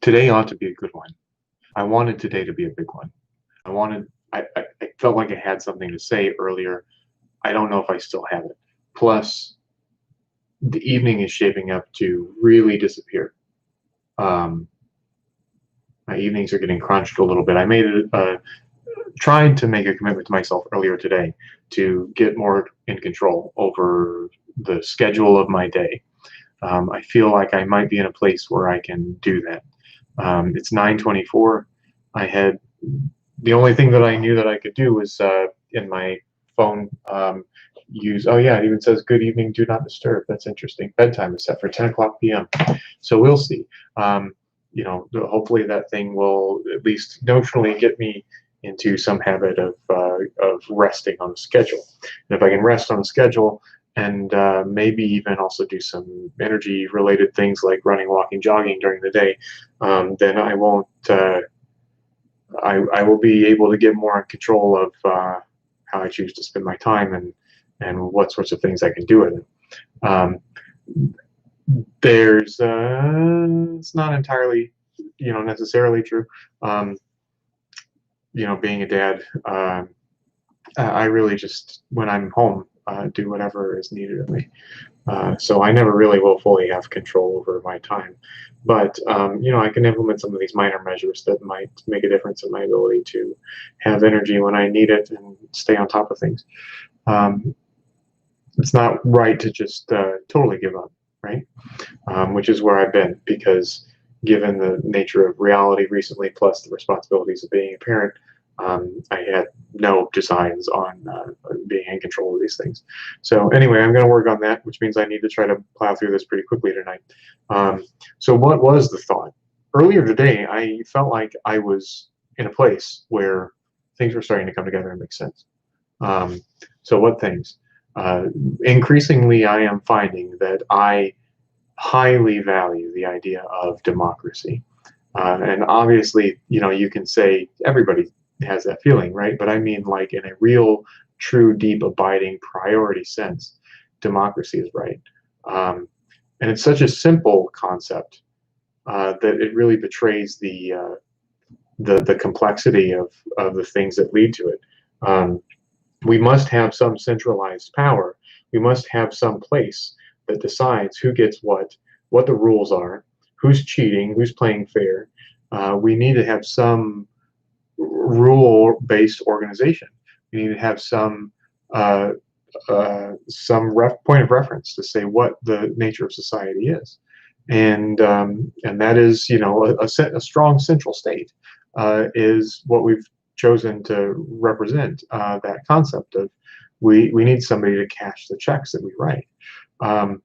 Today ought to be a good one. I wanted today to be a big one. I felt like I had something to say earlier. I don't know if I still have it. Plus, the evening is shaping up to really disappear. Um, my evenings are getting crunched a little bit. I made it, tried to make a commitment to myself earlier today to get more in control over the schedule of my day. I feel like I might be in a place where I can do that. It's 9:24. I had the only thing that I knew that I could do was in my phone use. Oh yeah, it even says "Good evening, do not disturb." That's interesting. Bedtime is set for 10 o'clock p.m. So we'll see. Um, hopefully that thing will at least notionally get me into some habit of resting on a schedule. And if I can rest on a schedule and maybe even also do some energy related things like running, walking, jogging during the day, then I won't. I will be able to get more in control of how I choose to spend my time and what sorts of things I can do with it. Um, there's it's not entirely necessarily true. Um, being a dad, I really just when I'm home do whatever is needed of me. So I never really will fully have control over my time. But I can implement some of these minor measures that might make a difference in my ability to have energy when I need it and stay on top of things. Um, it's not right to just totally give up, right? Which is where I've been because given the nature of reality recently, plus the responsibilities of being a parent, I had no designs on being in control of these things. So anyway, I'm going to work on that, which means I need to try to plow through this pretty quickly tonight. So what was the thought? Earlier today, I felt like I was in a place where things were starting to come together and make sense. Um, so what things? Uh, Increasingly, I am finding that I highly value the idea of democracy. And obviously, you can say everybody has that feeling, right? But I mean, like in a real, true, deep, abiding priority sense, democracy is right. Um, and it's such a simple concept that it really betrays the complexity of the things that lead to it. Um, we must have some centralized power. We must have some place that decides who gets what the rules are, who's cheating, who's playing fair. We need to have some rule-based organization. We need to have uh, some point of reference to say what the nature of society is, and that is a strong central state is what we've chosen to represent that concept of we need somebody to cash the checks that we write. Um,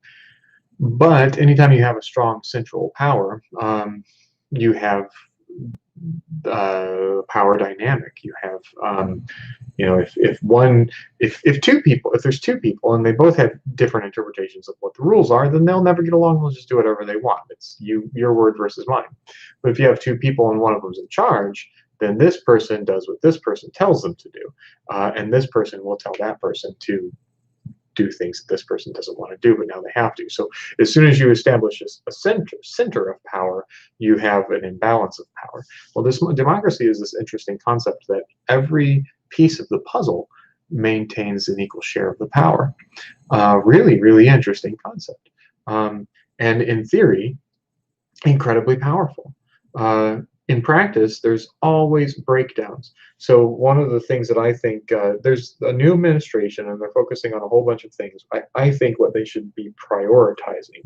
but anytime you have a strong central power, you have power dynamic. You have, if two people, if there's two people and they both have different interpretations of what the rules are, then they'll never get along. They'll just do whatever they want. It's your word versus mine. But if you have two people and one of them's in charge, then this person does what this person tells them to do, and this person will tell that person to do things that this person doesn't want to do, but now they have to. So as soon as you establish a center of power, you have an imbalance of power. Well, this democracy is this interesting concept that every piece of the puzzle maintains an equal share of the power. Really, really interesting concept. And in theory, incredibly powerful. In practice, there's always breakdowns. So one of the things that I think there's a new administration and they're focusing on a whole bunch of things. I think what they should be prioritizing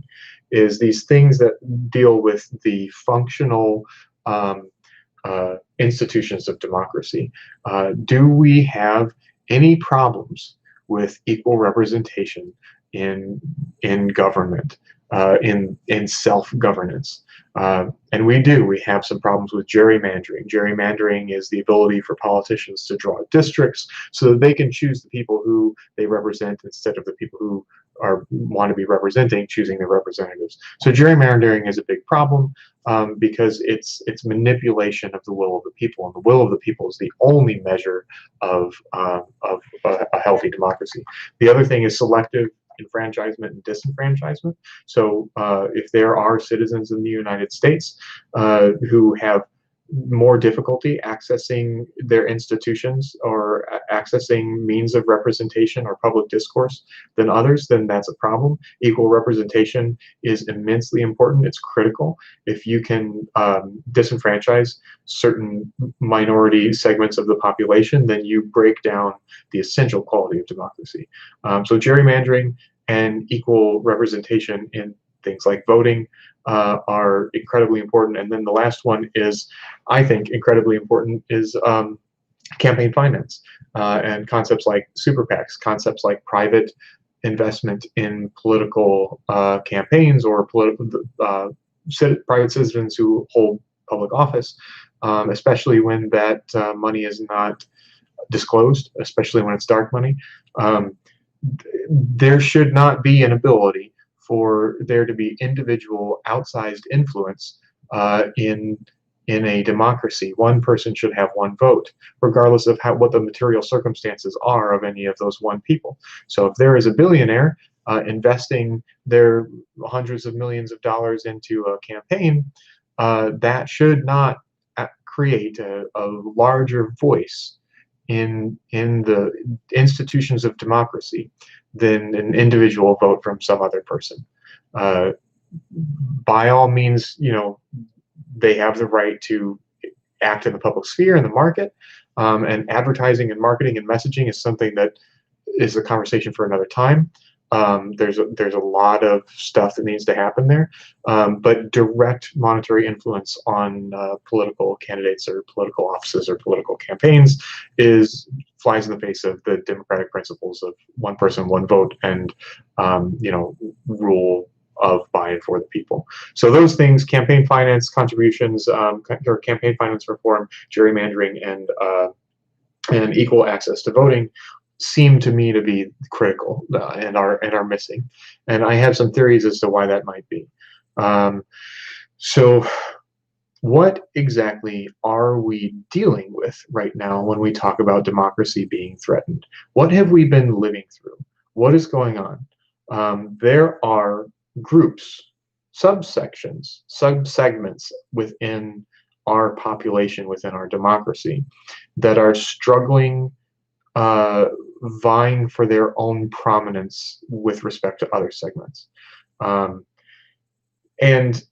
is these things that deal with the functional institutions of democracy. Do we have any problems with equal representation in government, in self-governance? And we do. We have some problems with gerrymandering. Gerrymandering is the ability for politicians to draw districts so that they can choose the people who they represent instead of the people who want to be representing, choosing their representatives. So gerrymandering is a big problem because it's manipulation of the will of the people, and the will of the people is the only measure of a healthy democracy. The other thing is selective enfranchisement and disenfranchisement. So if there are citizens in the United States who have more difficulty accessing their institutions or accessing means of representation or public discourse than others, then that's a problem. Equal representation is immensely important. It's critical. If you can disenfranchise certain minority segments of the population, then you break down the essential quality of democracy. So gerrymandering and equal representation in things like voting are incredibly important. And then the last one is, I think, incredibly important is campaign finance and concepts like super PACs, concepts like private investment in political campaigns or private citizens who hold public office, especially when that money is not disclosed, especially when it's dark money. There should not be an ability for there to be individual outsized influence in a democracy. One person should have one vote, regardless of what the material circumstances are of any of those one people. So if there is a billionaire investing their hundreds of millions of dollars into a campaign, that should not create a larger voice in the institutions of democracy than an individual vote from some other person. By all means, they have the right to act in the public sphere, in the market, and advertising and marketing and messaging is something that is a conversation for another time. There's a lot of stuff that needs to happen there, but direct monetary influence on political candidates or political offices or political campaigns flies in the face of the democratic principles of one person, one vote, and rule of by and for the people. So those things: campaign finance contributions, or campaign finance reform, gerrymandering, and equal access to voting, seem to me to be critical and are missing. And I have some theories as to why that might be. So what exactly are we dealing with right now when we talk about democracy being threatened? What have we been living through? What is going on? There are groups, subsections, subsegments within our population, within our democracy, that are struggling, vying for their own prominence with respect to other segments. And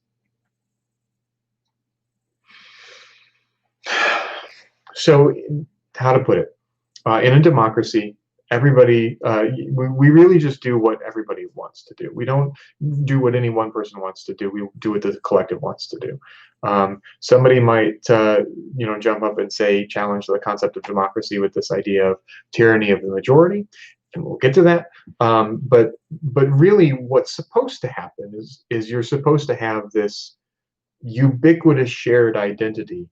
so, how to put it? In a democracy, everybody, we really just do what everybody wants to do. We don't do what any one person wants to do. We do what the collective wants to do. Somebody might, jump up and say, challenge the concept of democracy with this idea of tyranny of the majority, and we'll get to that. But really, what's supposed to happen is you're supposed to have this ubiquitous shared identity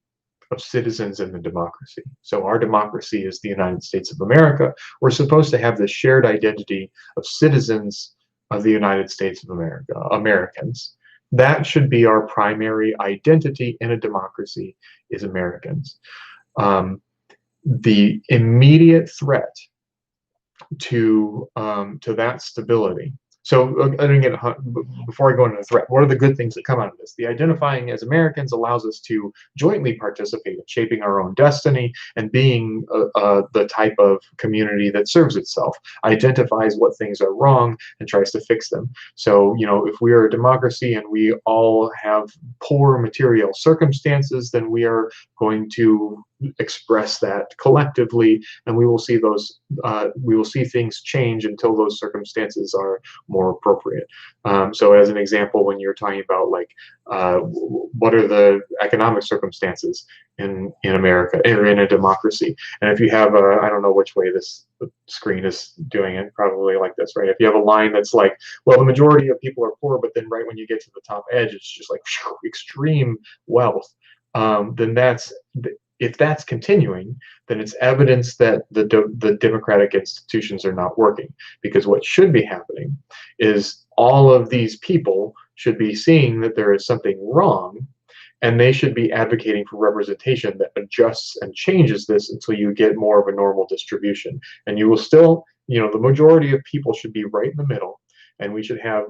of citizens in the democracy. So our democracy is the United States of America. We're supposed to have this shared identity of citizens of the United States of America, Americans. That should be our primary identity in a democracy, is Americans. The immediate threat to that stability. So again, before I go into the threat, what are the good things that come out of this? The identifying as Americans allows us to jointly participate in shaping our own destiny and being the type of community that serves itself, identifies what things are wrong and tries to fix them. So, if we are a democracy and we all have poor material circumstances, then we are going to express that collectively, and we will see things change until those circumstances are more appropriate. So as an example, when you're talking about what are the economic circumstances in America or in a democracy, and if you have I don't know which way the screen is doing it, probably like this, right? If you have a line that's like, well, the majority of people are poor, but then right when you get to the top edge, it's just like extreme wealth, then if that's continuing, then it's evidence that the democratic institutions are not working. Because what should be happening is all of these people should be seeing that there is something wrong, and they should be advocating for representation that adjusts and changes this until you get more of a normal distribution. And you will still, the majority of people should be right in the middle, and we should have,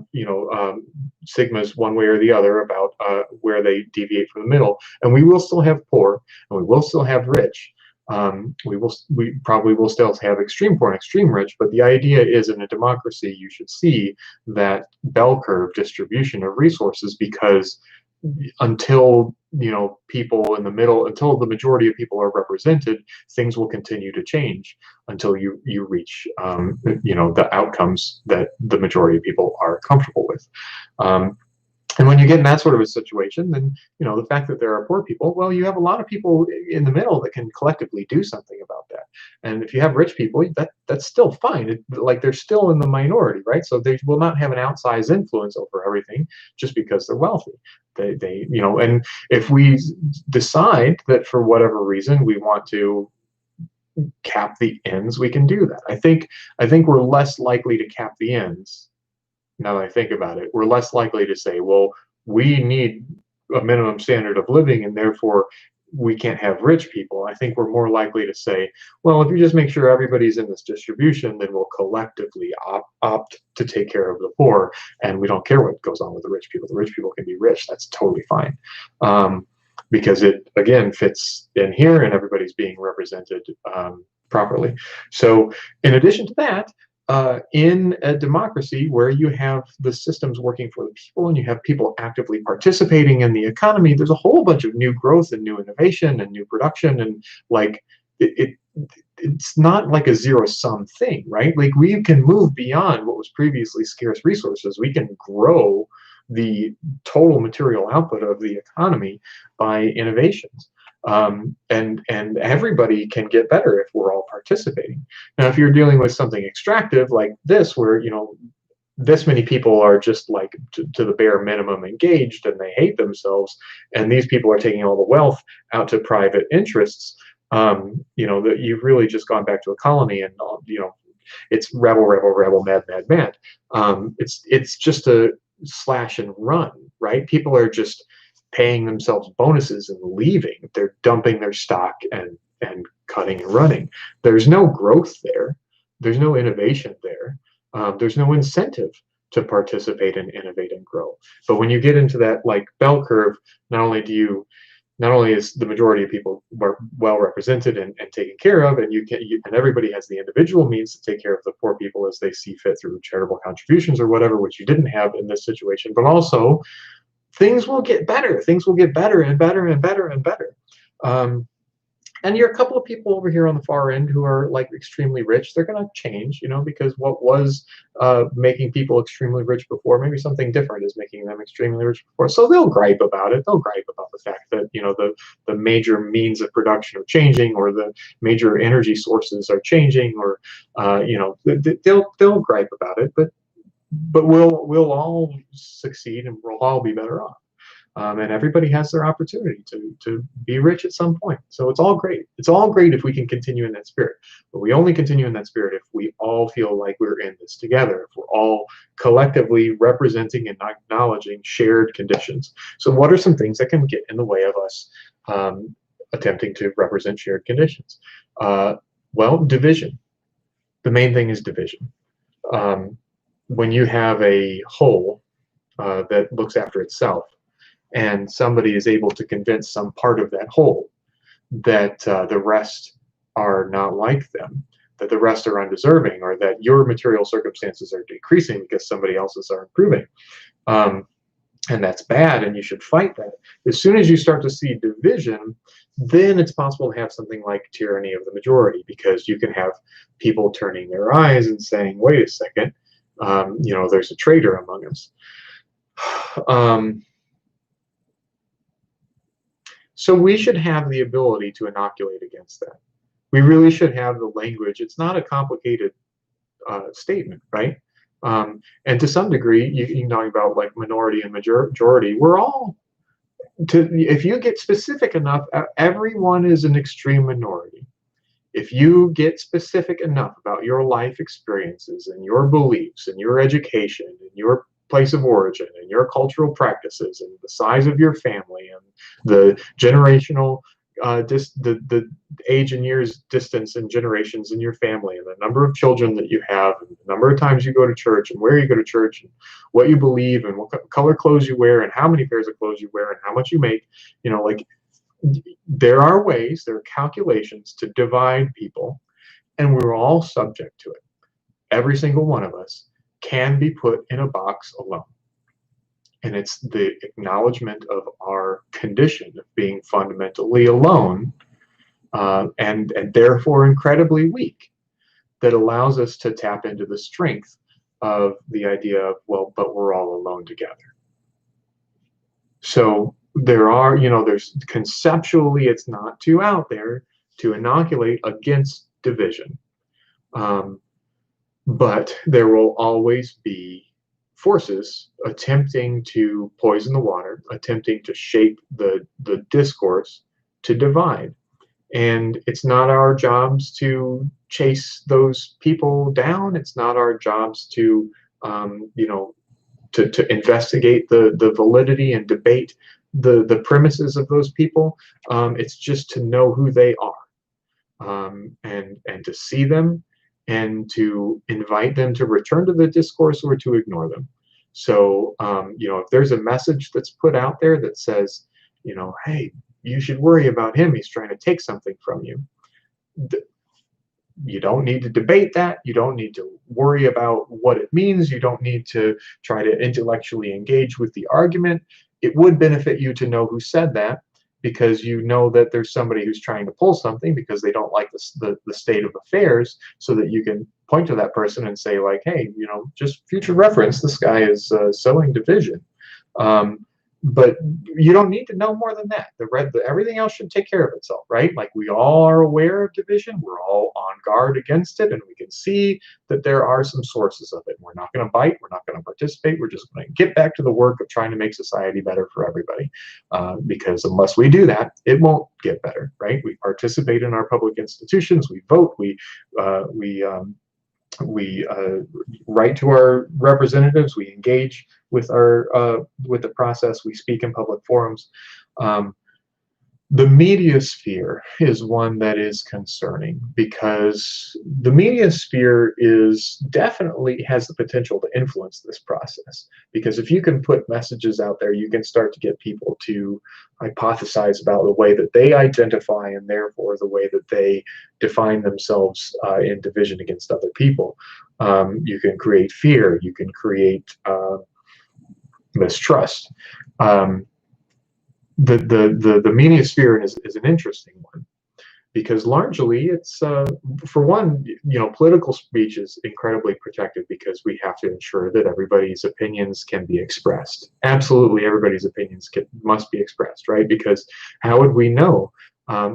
sigmas one way or the other about where they deviate from the middle, and we will still have poor, and we will still have rich. We probably will still have extreme poor and extreme rich, but the idea is, in a democracy, you should see that bell curve distribution of resources, because until people in the middle, until the majority of people are represented, things will continue to change until you reach the outcomes that the majority of people are comfortable with. And when you get in that sort of a situation, then the fact that there are poor people, well, you have a lot of people in the middle that can collectively do something about that. And if you have rich people, that's still fine. Like, they're still in the minority, right? So they will not have an outsized influence over everything just because they're wealthy. And if we decide that for whatever reason we want to cap the ends, we can do that. I think we're less likely to cap the ends. Now that I think about it, we're less likely to say, well, we need a minimum standard of living, and therefore we can't have rich people. I think we're more likely to say, well, if you just make sure everybody's in this distribution, then we'll collectively opt to take care of the poor, and we don't care what goes on with the rich people. The rich people can be rich. That's totally fine. Because it, again, fits in here, and everybody's being represented properly. So in addition to that, in a democracy where you have the systems working for the people and you have people actively participating in the economy, there's a whole bunch of new growth and new innovation and new production, and like it's not like a zero-sum thing, right? Like, we can move beyond what was previously scarce resources. We can grow the total material output of the economy by innovations. And everybody can get better if we're all participating. Now, if you're dealing with something extractive like this, where this many people are just like to the bare minimum engaged, and they hate themselves, and these people are taking all the wealth out to private interests, that you've really just gone back to a colony, and it's rebel, rebel, rebel, mad, mad, mad. It's just a slash and run, right? People are just paying themselves bonuses and leaving. They're dumping their stock and cutting and running. There's no growth there. There's no innovation there. There's no incentive to participate and innovate and grow. But when you get into that like bell curve, not only is the majority of people well represented and taken care of, and and everybody has the individual means to take care of the poor people as they see fit through charitable contributions or whatever, which you didn't have in this situation, but also things will get better. Things will get better and better and better and better. And you're a couple of people over here on the far end who are like extremely rich. They're going to change, because what was making people extremely rich before, maybe something different is making them extremely rich before. So they'll gripe about it. They'll gripe about the fact that, the major means of production are changing, or the major energy sources are changing, or, they'll gripe about it. But we'll all succeed, and we'll all be better off. And everybody has their opportunity to be rich at some point. So it's all great. It's all great if we can continue in that spirit. But we only continue in that spirit if we all feel like we're in this together, if we're all collectively representing and acknowledging shared conditions. So what are some things that can get in the way of us attempting to represent shared conditions? Well, division. The main thing is division. When you have a whole that looks after itself, and somebody is able to convince some part of that whole that the rest are not like them, that the rest are undeserving, or that your material circumstances are decreasing because somebody else's are improving, and that's bad, and you should fight that. As soon as you start to see division, then it's possible to have something like tyranny of the majority, because you can have people turning their eyes and saying, wait a second, there's a traitor among us. So we should have the ability to inoculate against that. We really should have the language. It's not a complicated statement, right? And to some degree, you can talk about like minority and majority. We're all, if you get specific enough, everyone is an extreme minority. If you get specific enough about your life experiences and your beliefs and your education and your place of origin and your cultural practices and the size of your family and the generational the age and years distance and generations in your family, and the number of children that you have, and the number of times you go to church, and where you go to church, and what you believe, and what color clothes you wear, and how many pairs of clothes you wear, and how much you make, like there are ways, there are calculations to divide people, and we're all subject to it. Every single one of us can be put in a box alone. And it's the acknowledgement of our condition of being fundamentally alone, and therefore incredibly weak, that allows us to tap into the strength of the idea of, well, but we're all alone together. So there's conceptually, it's not too out there to inoculate against division. But there will always be forces attempting to poison the water, attempting to shape the discourse to divide. And it's not our jobs to chase those people down. It's not our jobs to, to investigate the validity and debate the premises of those people. It's just to know who they are, and to see them, and to invite them to return to the discourse or to ignore them. So, if there's a message that's put out there that says, hey, you should worry about him, he's trying to take something from you. You don't need to debate that. You don't need to worry about what it means. You don't need to try to intellectually engage with the argument. It would benefit you to know who said that, because you know that there's somebody who's trying to pull something because they don't like the state of affairs, so that you can point to that person and say, like, hey, just future reference, this guy is sowing division. But you don't need to know more than that. Everything else should take care of itself, right? Like, we all are aware of division. We're all on guard against it, and we can see that there are some sources of it. We're not going to bite. We're not going to participate. We're just going to get back to the work of trying to make society better for everybody. Because unless we do that, it won't get better, right? We participate in our public institutions. We vote. We write to our representatives. We engage with the process. We speak in public forums. The media sphere is one that is concerning, because the media sphere definitely has the potential to influence this process. Because if you can put messages out there, you can start to get people to hypothesize about the way that they identify, and therefore the way that they define themselves in division against other people. You can create fear. You can create mistrust. The media sphere is an interesting one, because largely it's for one, political speech is incredibly protected, because we have to ensure that everybody's opinions can be expressed. Absolutely, everybody's opinions must be expressed, right? Because how would we know?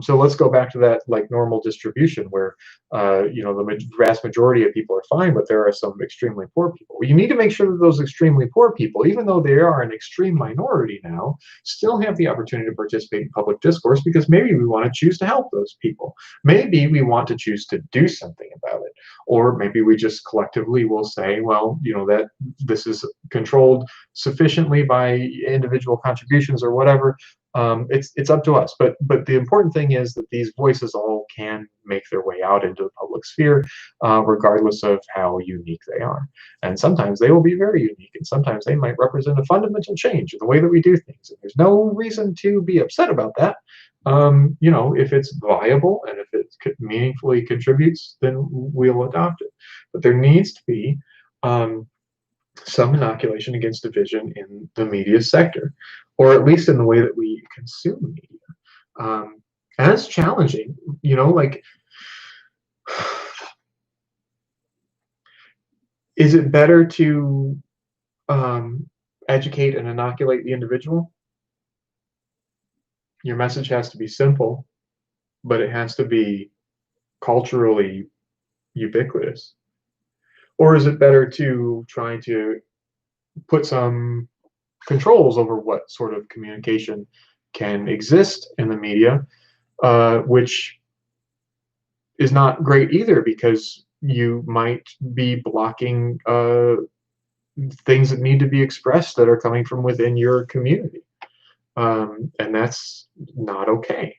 So let's go back to that normal distribution where the vast majority of people are fine, but there are some extremely poor people. You need to make sure that those extremely poor people, even though they are an extreme minority now, still have the opportunity to participate in public discourse, because maybe we want to choose to help those people. Maybe we want to choose to do something about it. Or maybe we just collectively will say, well, that this is controlled sufficiently by individual contributions or whatever. It's up to us, but the important thing is that these voices all can make their way out into the public sphere, regardless of how unique they are. And sometimes they will be very unique, and sometimes they might represent a fundamental change in the way that we do things. And there's no reason to be upset about that. If it's viable and if it meaningfully contributes, then we'll adopt it. But there needs to be some inoculation against division in the media sector, or at least in the way that we consume media. And it's challenging, is it better to educate and inoculate the individual? Your message has to be simple, but it has to be culturally ubiquitous. Or is it better to try to put some controls over what sort of communication can exist in the media, which is not great either, because you might be blocking things that need to be expressed that are coming from within your community. And that's not okay.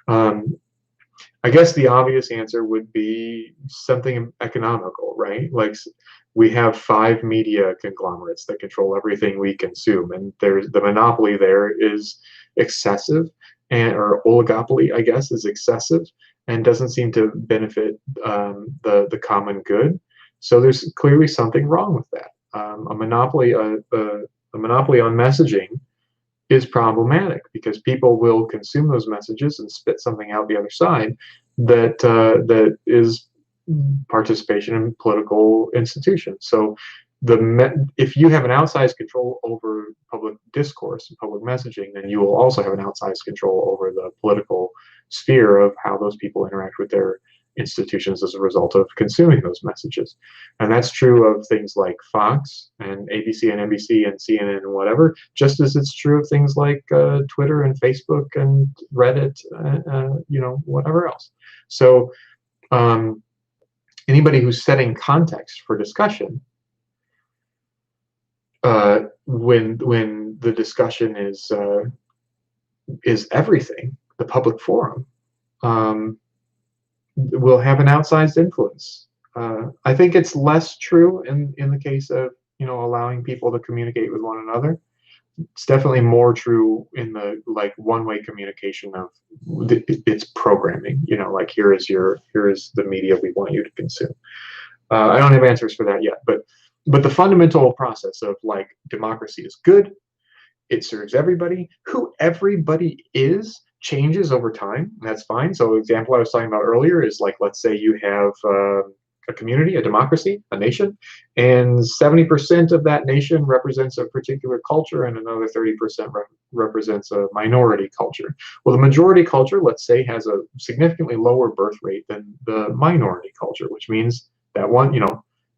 Um, I guess the obvious answer would be something economical, right? Like we have 5 media conglomerates that control everything we consume, and there's the monopoly there is excessive, and or oligopoly, I guess, is excessive and doesn't seem to benefit the common good. So there's clearly something wrong with that. A monopoly on messaging is problematic because people will consume those messages and spit something out the other side that is participation in political institutions. So if you have an outsized control over public discourse and public messaging, then you will also have an outsized control over the political sphere of how those people interact with their institutions as a result of consuming those messages. And that's true of things like Fox and ABC and NBC and CNN and whatever, just as it's true of things like Twitter and Facebook and Reddit, whatever else. So um, anybody who's setting context for discussion, when the discussion is everything, the public forum, will have an outsized influence. I think it's less true in the case of allowing people to communicate with one another. It's definitely more true in the like one-way communication of its programming. Like here is the media we want you to consume. I don't have answers for that yet, but the fundamental process of like democracy is good. It serves everybody. Who everybody is changes over time. And that's fine. So, the example I was talking about earlier is like, let's say you have a community, a democracy, a nation, and 70% of that nation represents a particular culture, and another 30% represents a minority culture. Well, the majority culture, let's say, has a significantly lower birth rate than the minority culture, which means that one,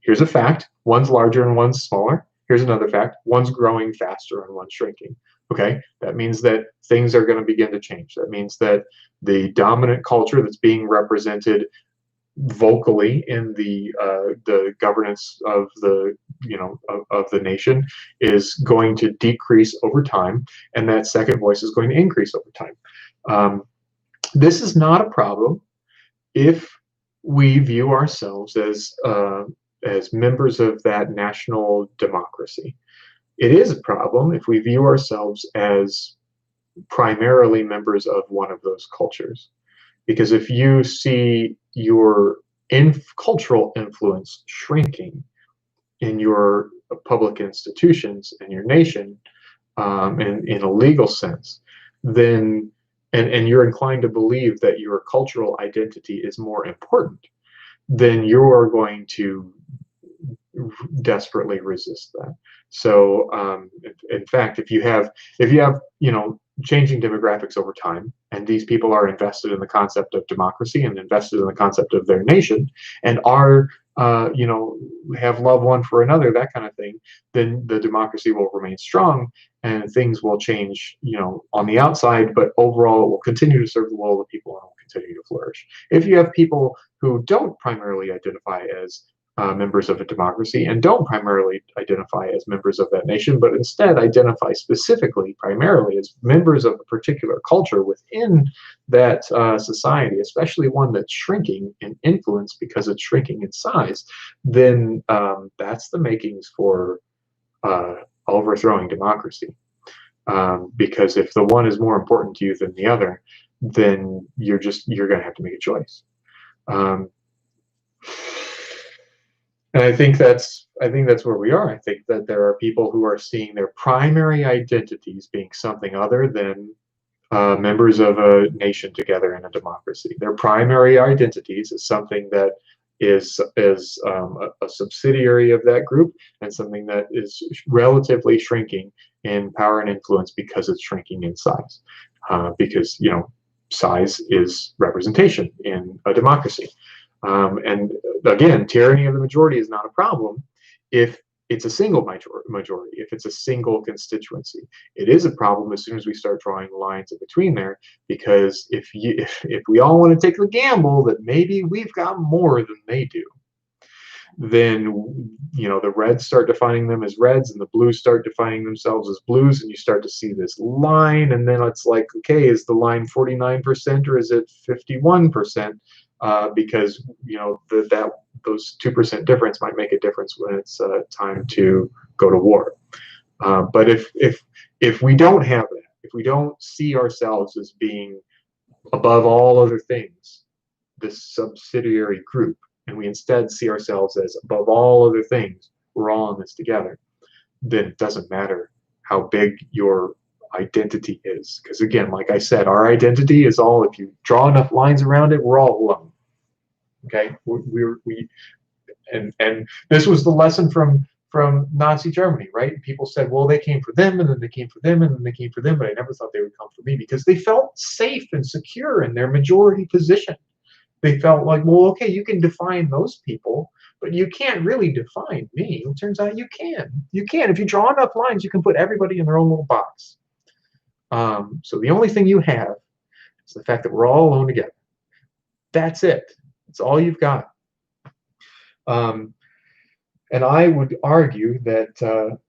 here's a fact: one's larger and one's smaller. Here's another fact: one's growing faster and one's shrinking. Okay, that means that things are going to begin to change. That means that the dominant culture that's being represented vocally in the governance of the of the nation is going to decrease over time, and that second voice is going to increase over time. This is not a problem if we view ourselves as members of that national democracy. It is a problem if we view ourselves as primarily members of one of those cultures. Because if you see your cultural influence shrinking in your public institutions and your nation, in a legal sense, then and you're inclined to believe that your cultural identity is more important, then you are going to desperately resist that. So, in fact, if you have changing demographics over time, and these people are invested in the concept of democracy and invested in the concept of their nation, and are have love one for another, that kind of thing, then the democracy will remain strong, and things will change, on the outside, but overall it will continue to serve the will of the people and will continue to flourish. If you have people who don't primarily identify as members of a democracy and don't primarily identify as members of that nation, but instead identify specifically, primarily as members of a particular culture within that society, especially one that's shrinking in influence because it's shrinking in size, then that's the makings for overthrowing democracy. Because if the one is more important to you than the other, then you're going to have to make a choice. And I think that's where we are. I think that there are people who are seeing their primary identities being something other than members of a nation together in a democracy. Their primary identities is something that is a subsidiary of that group, and something that is relatively shrinking in power and influence because it's shrinking in size. Because size is representation in a democracy. And again, tyranny of the majority is not a problem if it's a single majority, if it's a single constituency. It is a problem as soon as we start drawing lines in between there, because if we all want to take the gamble that maybe we've got more than they do, then the reds start defining them as reds, and the blues start defining themselves as blues, and you start to see this line, and then it's like, okay, is the line 49% or is it 51%? Because those 2% difference might make a difference when it's time to go to war. But if we don't have that, if we don't see ourselves as being above all other things, this subsidiary group, and we instead see ourselves as above all other things, we're all in this together, then it doesn't matter how big your identity is. Because again, like I said, our identity is all, if you draw enough lines around it, we're all alone. Okay, and this was the lesson from Nazi Germany, right? People said, well, they came for them, and then they came for them, and then they came for them, but I never thought they would come for me, because they felt safe and secure in their majority position. They felt like, well, okay, you can define those people, but you can't really define me. It turns out you can. You can. If you draw enough lines, you can put everybody in their own little box. So the only thing you have is the fact that we're all alone together. That's it. That's all you've got. And I would argue that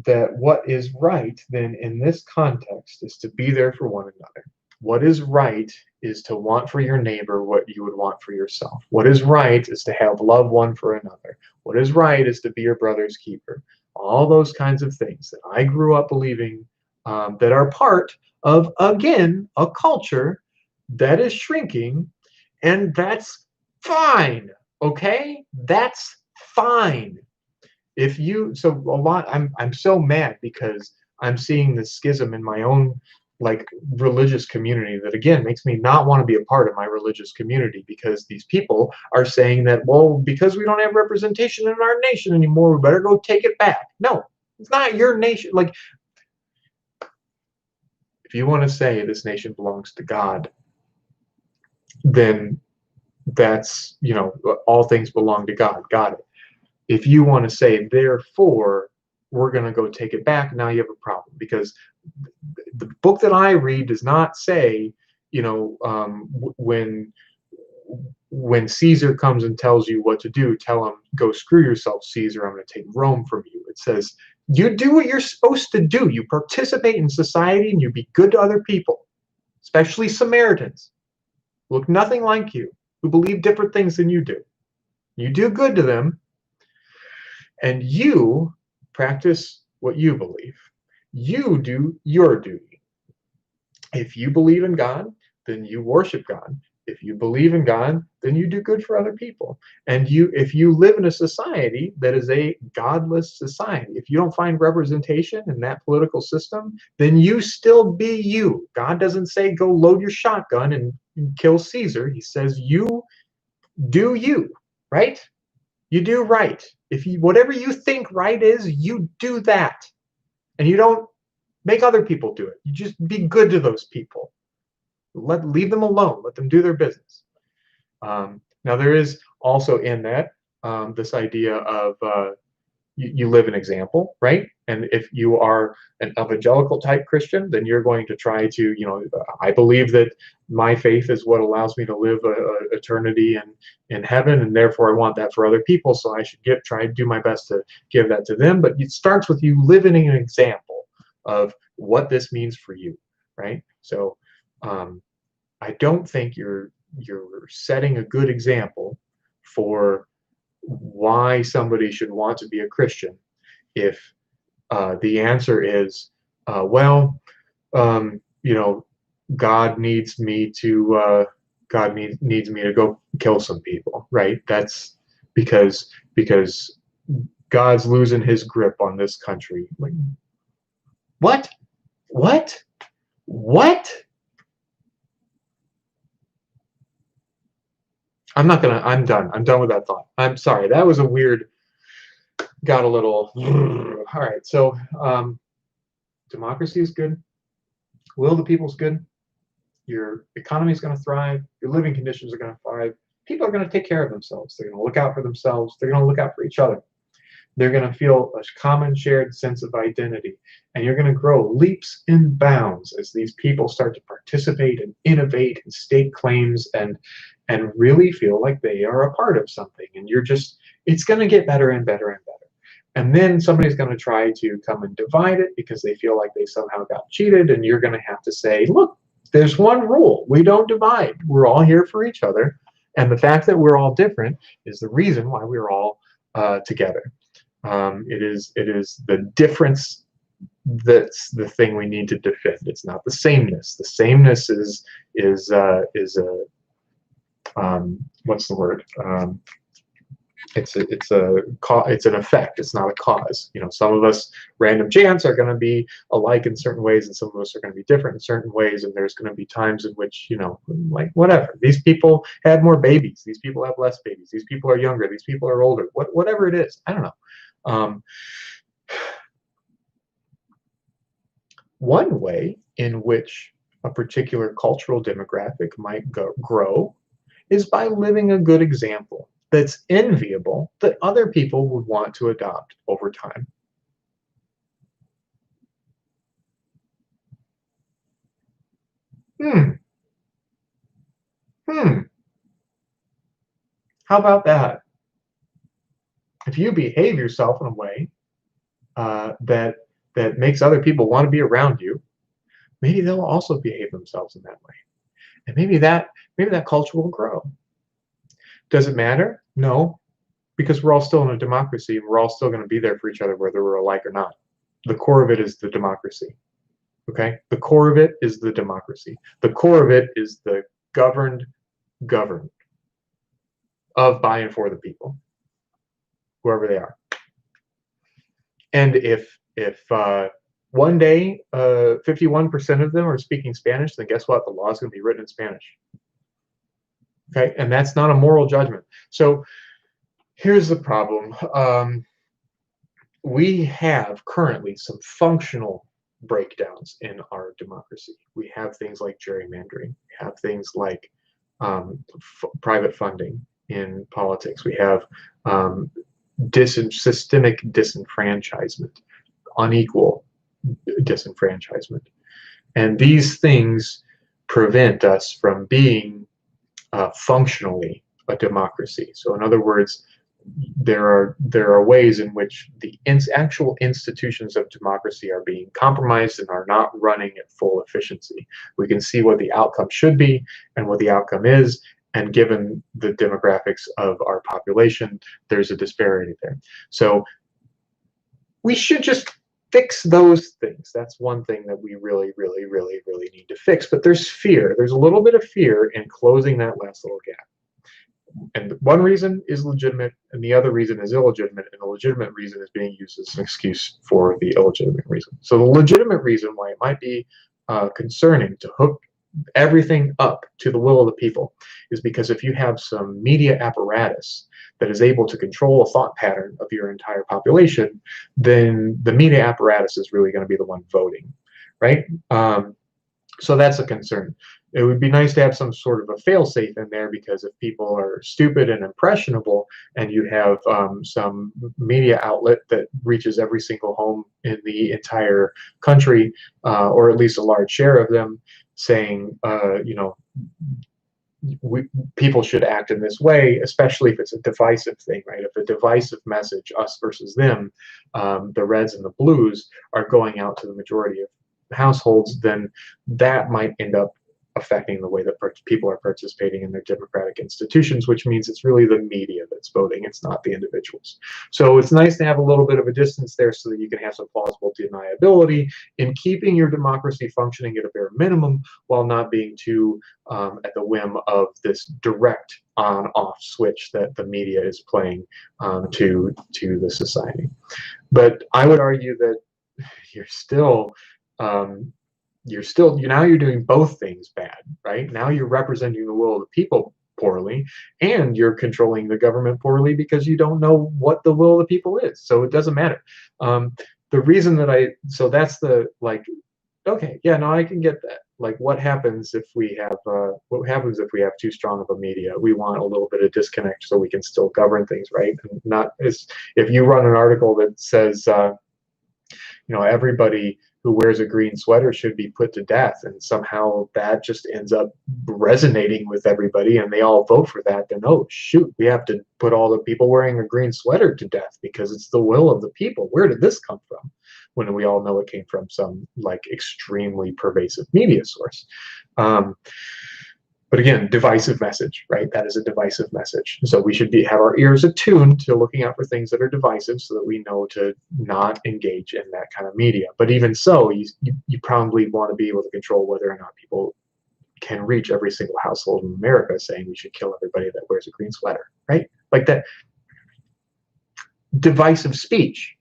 that what is right then in this context is to be there for one another. What is right is to want for your neighbor what you would want for yourself. What is right is to have love one for another. What is right is to be your brother's keeper. All those kinds of things that I grew up believing, that are part of, again, a culture that is shrinking, and that's fine. Okay, that's fine. So a lot, I'm so mad because I'm seeing this schism in my own religious community that again makes me not want to be a part of my religious community, because these people are saying that, well, because we don't have representation in our nation anymore, we better go take it back. No, it's not your nation. Like, if you want to say this nation belongs to God, then that's, all things belong to God. Got it. If you want to say, therefore, we're going to go take it back, now you have a problem, because the book that I read does not say, when Caesar comes and tells you what to do, tell him, go screw yourself, Caesar, I'm going to take Rome from you. It says, you do what you're supposed to do. You participate in society and you be good to other people, especially Samaritans, who look nothing like you, who believe different things than you do. You do good to them, and you practice what you believe. You do your duty. If you believe in God, then you worship God. If you believe in God, then you do good for other people. And if you live in a society that is a godless society, if you don't find representation in that political system, then you still be you. God doesn't say go load your shotgun and kill Caesar. He says you do you, right? You do right. Whatever you think right is, you do that. And you don't make other people do it. You just be good to those people. Leave them alone. Let them do their business. Now, there is also in that this idea of you live an example, right? And if you are an evangelical type Christian, then you're going to try to, I believe that my faith is what allows me to live eternity in heaven, and therefore I want that for other people. So I should try to do my best to give that to them. But it starts with you living an example of what this means for you, right? So I don't think you're setting a good example for why somebody should want to be a Christian if the answer is, well, God needs me to go kill some people, right? That's because God's losing his grip on this country. Like, what? I'm done. I'm done with that thought. I'm sorry. That was a weird, got a little, all right. So democracy is good. Will of the people is good. Your economy is going to thrive. Your living conditions are going to thrive. People are going to take care of themselves. They're going to look out for themselves. They're going to look out for each other. They're going to feel a common shared sense of identity. And you're going to grow leaps and bounds as these people start to participate and innovate and stake claims and really feel like they are a part of something. And It's going to get better and better and better. And then somebody's going to try to come and divide it because they feel like they somehow got cheated, and you're going to have to say, look, there's one rule. We don't divide. We're all here for each other. And the fact that we're all different is the reason why we're all together. It is the difference that's the thing we need to defend. It's not the sameness. The sameness is what's the word? It's an effect. It's not a cause. You know, some of us, random chance, are going to be alike in certain ways, and some of us are going to be different in certain ways. And there's going to be times in which, you know, like whatever. These people had more babies. These people have less babies. These people are younger. These people are older. Whatever it is, I don't know. One way in which a particular cultural demographic might grow is by living a good example that's enviable, that other people would want to adopt over time. How about that? If you behave yourself in a way that makes other people want to be around you, maybe they'll also behave themselves in that way, and maybe that culture will grow. Does it matter? No, because we're all still in a democracy, and we're all still going to be there for each other, whether we're alike or not. The core of it is the democracy. Okay? The core of it is the democracy. The core of it is the governed of, by, and for the people, whoever they are. And if one day 51% of them are speaking Spanish, then guess what? The law is going to be written in Spanish. Okay, and that's not a moral judgment. So here's the problem. We have currently some functional breakdowns in our democracy. We have things like gerrymandering. We have things like private funding in politics. We have systemic disenfranchisement, unequal disenfranchisement. And these things prevent us from being functionally a democracy. So in other words, there are ways in which the actual institutions of democracy are being compromised and are not running at full efficiency. We can see what the outcome should be and what the outcome is, and given the demographics of our population, there's a disparity there. So we should just fix those things. That's one thing that we really, really, really, really need to fix. But there's fear. There's a little bit of fear in closing that last little gap. And one reason is legitimate, and the other reason is illegitimate, and the legitimate reason is being used as an excuse for the illegitimate reason. So the legitimate reason why it might be concerning to hook everything up to the will of the people is because if you have some media apparatus that is able to control a thought pattern of your entire population, then the media apparatus is really going to be the one voting, right? So that's a concern. It would be nice to have some sort of a fail-safe in there, because if people are stupid and impressionable, and you have some media outlet that reaches every single home in the entire country, or at least a large share of them, saying, you know, people should act in this way, especially if it's a divisive thing, right? If a divisive message, us versus them, the reds and the blues, are going out to the majority of households, then that might end up affecting the way that people are participating in their democratic institutions, which means it's really the media that's voting. It's not the individuals. So it's nice to have a little bit of a distance there so that you can have some plausible deniability in keeping your democracy functioning at a bare minimum, while not being too at the whim of this direct on-off switch that the media is playing to the society. But I would argue that you're still now you're doing both things bad, right? Now you're representing the will of the people poorly, and you're controlling the government poorly because you don't know what the will of the people is. So it doesn't matter. The reason that so that's the, like, okay, yeah, no, I can get that. Like, what happens if we have too strong of a media? We want a little bit of disconnect so we can still govern things, right? And not as if you run an article that says, you know, everybody who wears a green sweater should be put to death, and somehow that just ends up resonating with everybody and they all vote for that, then oh shoot, we have to put all the people wearing a green sweater to death because it's the will of the people. Where did this come from? When we all know it came from some like extremely pervasive media source. But again, divisive message, right? That is a divisive message. So we should have our ears attuned to looking out for things that are divisive so that we know to not engage in that kind of media. But even so, you probably want to be able to control whether or not people can reach every single household in America saying we should kill everybody that wears a green sweater, right? Like that divisive speech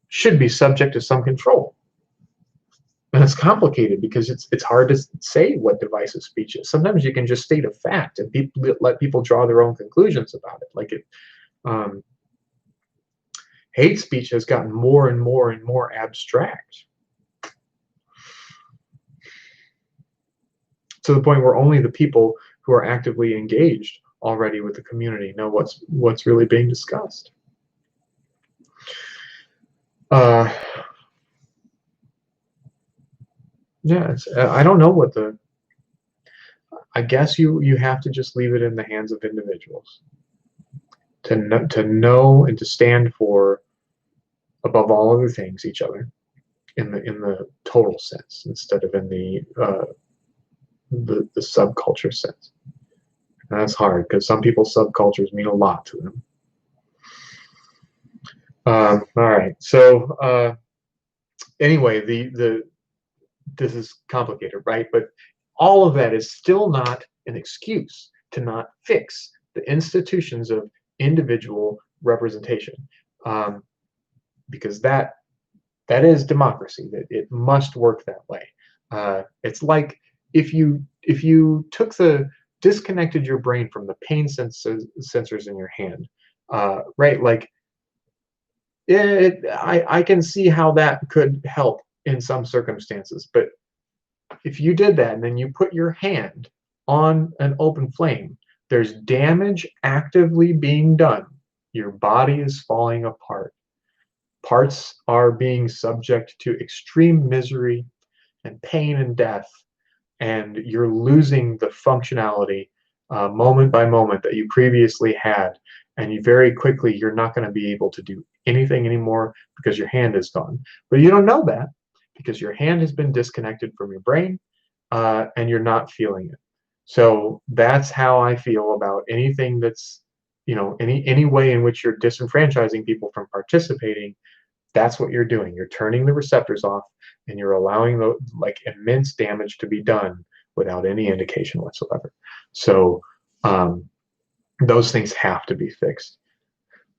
should be subject to some control. And it's complicated because it's hard to say what divisive speech is. Sometimes you can just state a fact and let people draw their own conclusions about it. Like hate speech has gotten more and more and more abstract to the point where only the people who are actively engaged already with the community know what's really being discussed. Yeah, I don't know what I guess you have to just leave it in the hands of individuals to know and to stand for, above all other things, each other in the total sense instead of in the subculture sense. And that's hard because some people's subcultures mean a lot to them. All right, so anyway, this is complicated, right? But all of that is still not an excuse to not fix the institutions of individual representation, because that is democracy. That it must work that way. It's like if you disconnected your brain from the pain sensors in your hand, right? Like I can see how that could help in some circumstances, but if you did that and then you put your hand on an open flame, there's damage actively being done. Your body is falling apart. Parts are being subject to extreme misery and pain and death, and you're losing the functionality moment by moment that you previously had, and very quickly you're not going to be able to do anything anymore because your hand is gone. But you don't know that because your hand has been disconnected from your brain, and you're not feeling it. So that's how I feel about anything that's, any way in which you're disenfranchising people from participating. That's what you're doing. You're turning the receptors off, and you're allowing the immense damage to be done without any indication whatsoever. So those things have to be fixed.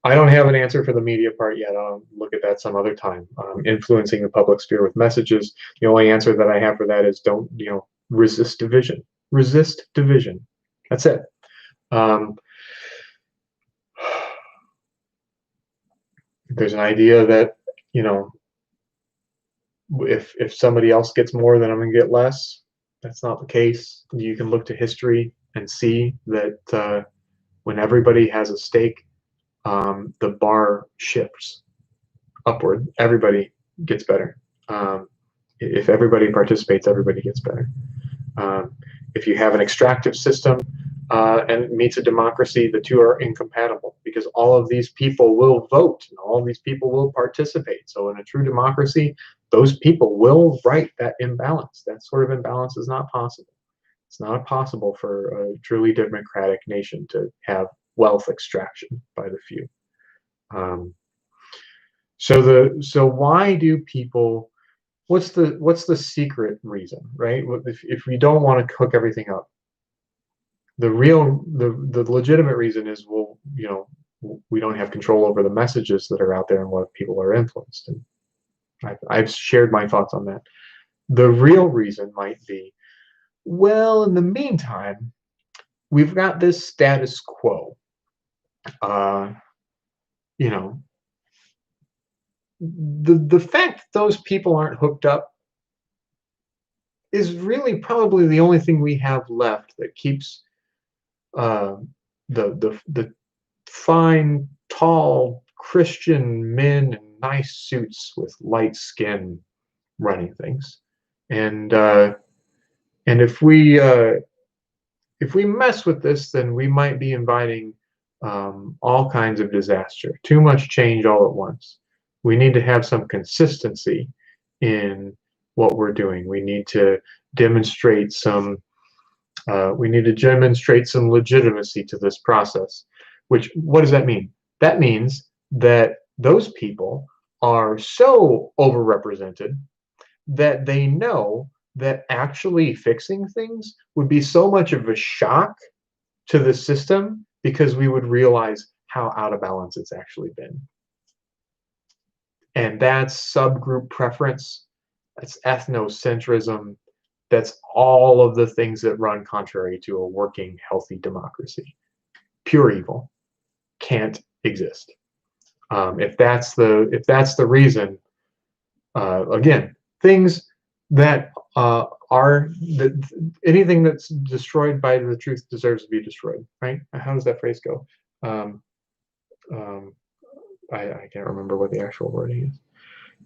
I don't have an answer for the media part yet. I'll look at that some other time. Influencing the public sphere with messages. The only answer that I have for that is don't, resist division. Resist division. That's it. There's an idea that, if somebody else gets more, then I'm going to get less. That's not the case. You can look to history and see that when everybody has a stake, the bar shifts upward. Everybody gets better. If everybody participates, everybody gets better. If you have an extractive system and it meets a democracy, the two are incompatible because all of these people will vote and all of these people will participate. So in a true democracy, those people will right that imbalance. That sort of imbalance is not possible. It's not possible for a truly democratic nation to have wealth extraction by the few. So why do people? What's the secret reason, right? If we don't want to cook everything up, the legitimate reason is, well, we don't have control over the messages that are out there and what people are influenced. And I've shared my thoughts on that. The real reason might be, well, in the meantime, we've got this status quo. The fact that those people aren't hooked up is really probably the only thing we have left that keeps the fine, tall, Christian men in nice suits with light skin running things. And if we mess with this, then we might be inviting all kinds of disaster. Too much change all at once. We need to have some consistency in what we're doing. We need to demonstrate some. We need to demonstrate some legitimacy to this process. Which, what does that mean? That means that those people are so overrepresented that they know that actually fixing things would be so much of a shock to the system because we would realize how out of balance it's actually been. And that's subgroup preference, that's ethnocentrism, that's all of the things that run contrary to a working, healthy democracy. Pure evil can't exist. If that's the reason, again, things that anything that's destroyed by the truth deserves to be destroyed, right? How does that phrase go? I can't remember what the actual wording is,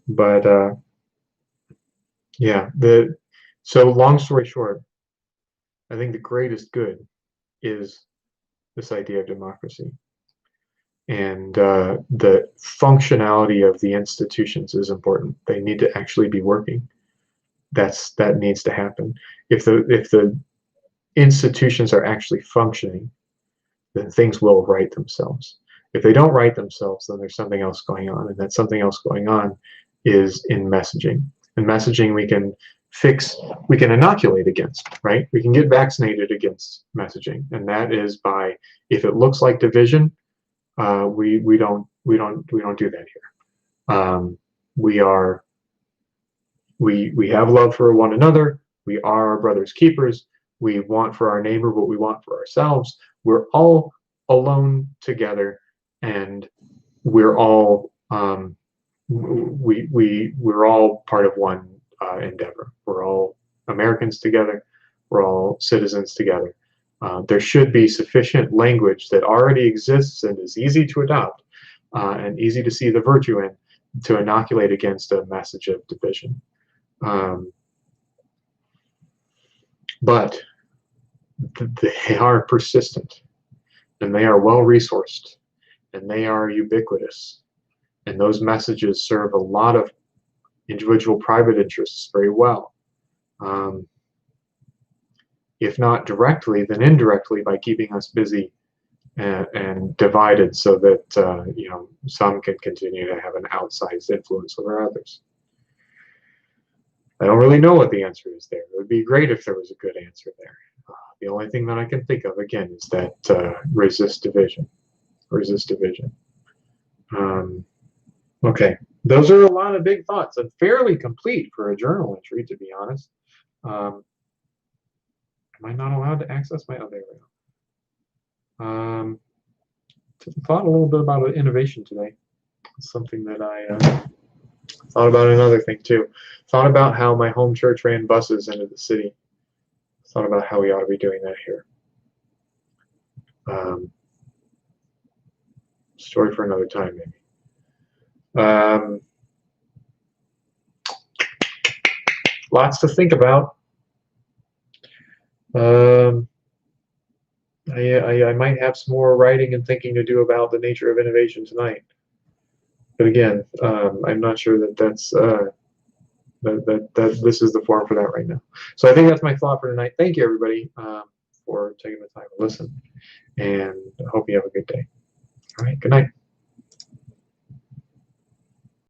but yeah. So long story short, I think the greatest good is this idea of democracy, and the functionality of the institutions is important. They need to actually be working. That needs to happen. If the institutions are actually functioning, then things will right themselves. If they don't right themselves, then there's something else going on, and that something else going on is in messaging. And messaging we can fix, we can inoculate against, right? We can get vaccinated against messaging, and that is by, if it looks like division, we don't do that here. We have love for one another. We are our brother's keepers. We want for our neighbor what we want for ourselves. We're all alone together, and we're all we're all part of one endeavor. We're all Americans together. We're all citizens together. There should be sufficient language that already exists and is easy to adopt and easy to see the virtue in to inoculate against a message of division. But they are persistent, and they are well resourced, and they are ubiquitous, and those messages serve a lot of individual private interests very well, if not directly, then indirectly, by keeping us busy and divided, so that some can continue to have an outsized influence over others. I don't really know what the answer is there. It would be great if there was a good answer there. The only thing that I can think of, again, is that resist division. Resist division. Okay, those are a lot of big thoughts and fairly complete for a journal entry, to be honest. Am I not allowed to access my other email? Thought a little bit about innovation today. Something that I thought about another thing too. Thought about how my home church ran buses into the city. Thought about how we ought to be doing that here. Story for another time, maybe. Lots to think about. I might have some more writing and thinking to do about the nature of innovation tonight. But again, I'm not sure that that this is the forum for that right now. So I think that's my thought for tonight. Thank you, everybody, for taking the time to listen, and I hope you have a good day. All right, good night.